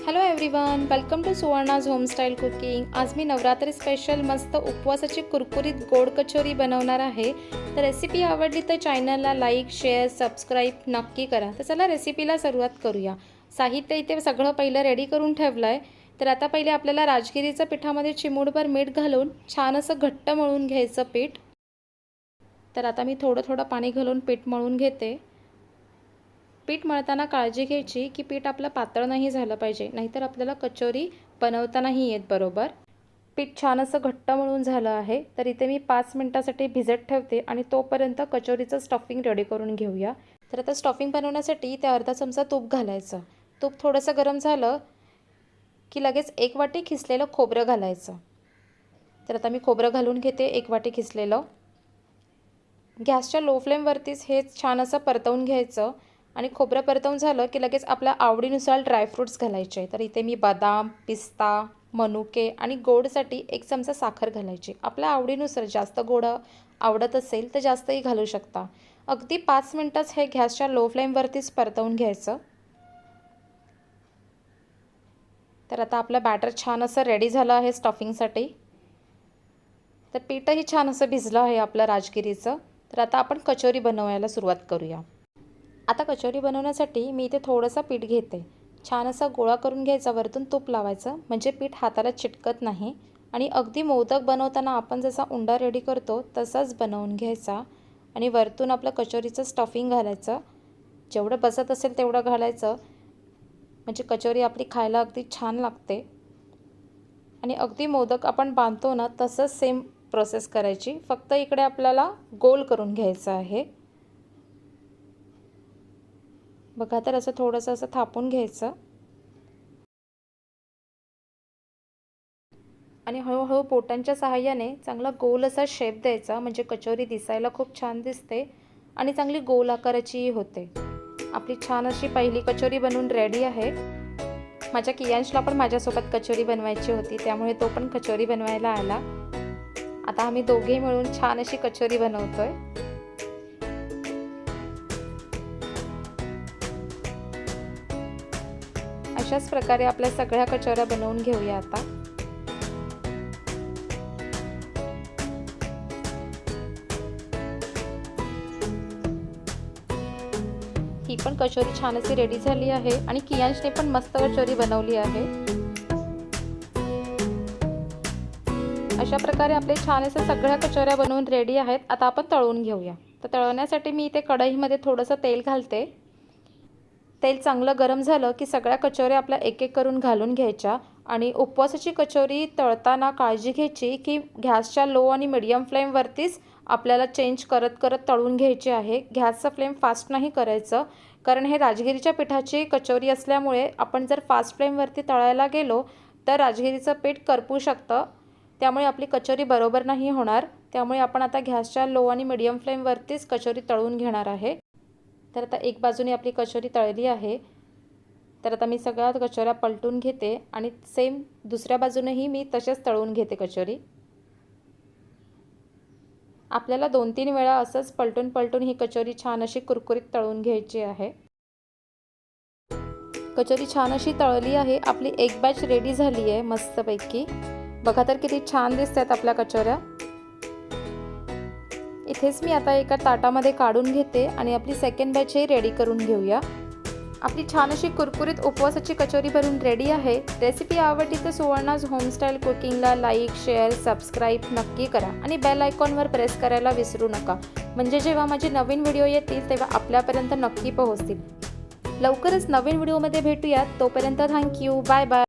Hello everyone, welcome to सुवर्णाज homestyle cooking. आज मी नवरात्री स्पेशल मस्त उपवासाची कुरकुरीत गोड कचोरी बनवणार आहे। तर रेसिपी आवडली तर चॅनलला लाईक, शेअर, सबस्क्राईब नक्की करा। तर चला रेसिपीला सुरुवात करूया। साहित्य इथे सगळं पहिलं रेडी करून ठेवलं आहे। तर आता पहिले आपल्याला राजगिरीच्या पिठामध्ये चिमूटभर मीठ घालून छान असं घट्ट मळून घ्यायचं पीठ। तर आता मी थोडं थोडं पाणी घालून पीठ मळून घेते। पीठ मळताना काळजी घ्यायची की पीठ आपलं पातळ नाही झालं पाहिजे, नाहीतर आपल्याला कचोरी बनवतानाही येत बरोबर। पीठ छान असं घट्ट मळून झालं आहे। तर इथे मी 5 मिनिटांसाठी भिजत ठेवते आणि तोपर्यंत कचोरीचं स्टफिंग रेडी करून घेऊया। तर आता स्टफिंग बनवण्यासाठी इथे अर्धा चमचा तूप घालायचं। तूप थोडंसं गरम झालं की लगेच 1 वाटी खिसलेलं खोबरं घालायचं। तर आता मी खोबरं घालून घेते 1 वाटी खिसलेलं। गॅसच्या लो फ्लेमवरतीच हे छान असं परतवून घ्यायचं आणि खोबरं परतवून झालं की लगेच आपल्या आवडीनुसार ड्रायफ्रूट्स घालायचे। तर इथे मी बदाम, पिस्ता, मनुके आणि गोडसाठी 1 चमचा साखर घालायची। आपल्या आवडीनुसार जास्त गोड आवडत असेल तर जास्तही घालू शकता। अगदी 5 मिनिटच हे गॅसच्या लो फ्लेमवरतीच परतवून घ्यायचं। तर आता आपलं बॅटर छान असं रेडी झालं आहे स्टफिंगसाठी। तर पीठही छान असं भिजलं आहे आपलं राजगिरीचं। तर आता आपण कचोरी बनवायला सुरुवात करूया। आता कचोरी बनवण्यासाठी मी इथे थोडंसं पीठ घेते। छान असा गोळा करून घ्यायचा, वरतून तूप लावायचं म्हणजे पीठ हाताला चिटकत नाही। आणि अगदी मोदक बनवताना आपण जसा उंडा रेडी करतो तसाच बनवून घ्यायचा आणि वरतून आपलं कचोरीचं स्टफिंग घालायचं। जेवढं बसत असेल तेवढं घालायचं म्हणजे कचोरी आपली खायला अगदी छान लागते। आणि अगदी मोदक आपण बांधतो ना तसंच सेम प्रोसेस करायची, फक्त इकडे आपल्याला गोल करून घ्यायचं आहे। बघा, तर असं थोडंसं असं थापून घ्यायचं आणि हळूहळू बोटांच्या सहाय्याने चांगला गोल असा शेप द्यायचा, म्हणजे कचोरी दिसायला खूप छान दिसते आणि चांगली गोल आकाराचीही होते। आपली छान अशी पहिली कचोरी बनवून रेडी आहे। माझ्या कियांशला पण माझ्यासोबत कचोरी बनवायची होती, त्यामुळे तो पण कचोरी बनवायला आला। आता आम्ही दोघेही मिळून छान अशी कचोरी बनवतोय। अशाच प्रकारे आपल्या सगळ्या कचोऱ्या बनवून घेऊया आता। ही पण कचोरी छान अशी रेडी झाली आहे आणि कियांशने पण मस्त कचोरी बनवली आहे। अशा प्रकारे आपले छान असे सगळ्या कचोऱ्या बनवून रेडी आहेत। आता आपण तळून घेऊया। तर तळण्यासाठी मी इथे कढईमध्ये थोडंसं तेल घालते। तेल चांगलं गरम झालं की सगळ्या कचोऱ्या आपल्या एक एक करून घालून घ्यायच्या आणि उपवासाची कचोरी तळताना काळजी घ्यायची की गॅसच्या लो आणि मीडियम फ्लेमवरतीच आपल्याला चेंज करत करत तळून घ्यायची आहे। गॅसचा फ्लेम फास्ट नाही करायचं, कारण हे राजगिरीच्या पिठाची कचोरी असल्यामुळे आपण जर फास्ट फ्लेमवरती तळायला गेलो तर राजगिरीचं पीठ करपू शकतं, त्यामुळे आपली कचोरी बरोबर नाही होणार। त्यामुळे आपण आता गॅसच्या लो आणि मीडियम फ्लेमवरतीच कचोरी तळून घेणार आहे। तर आता एक बाजूने आपली कचोरी तळली आहे। तर आता मी सगळ्या कचोऱ्या पलटून घेते आणि सेम दुसऱ्या बाजूनेही मी तसेच तळून घेते कचोरी। आपल्याला 2-3 वेळा असंच पलटून पलटून ही कचोरी छान अशी कुरकुरीत तळून घ्यायची आहे। कचोरी छान अशी तळली आहे। आपली एक बॅच रेडी झाली आहे मस्तपैकी। बघा तर किती छान दिसतात आपल्या कचोऱ्या। इथेच मी आता एका ताटामध्ये काढून घेते आणि आपली सेकंड बॅचही रेडी करून घेऊया। आपली छान अशी कुरकुरीत उपवासाची कचोरी बनवून रेडी आहे। रेसिपी आवडली तर सुवर्णाज होमस्टाईल कुकिंगला लाईक, शेअर, सबस्क्राईब नक्की करा आणि बेल आयकॉनवर प्रेस करायला विसरू नका, म्हणजे जेव्हा माझे नवीन व्हिडिओ येतील तेव्हा आपल्यापर्यंत नक्की पोहोचतील। लवकरच नवीन व्हिडिओमध्ये भेटूयात, तोपर्यंत थँक्यू, बाय बाय।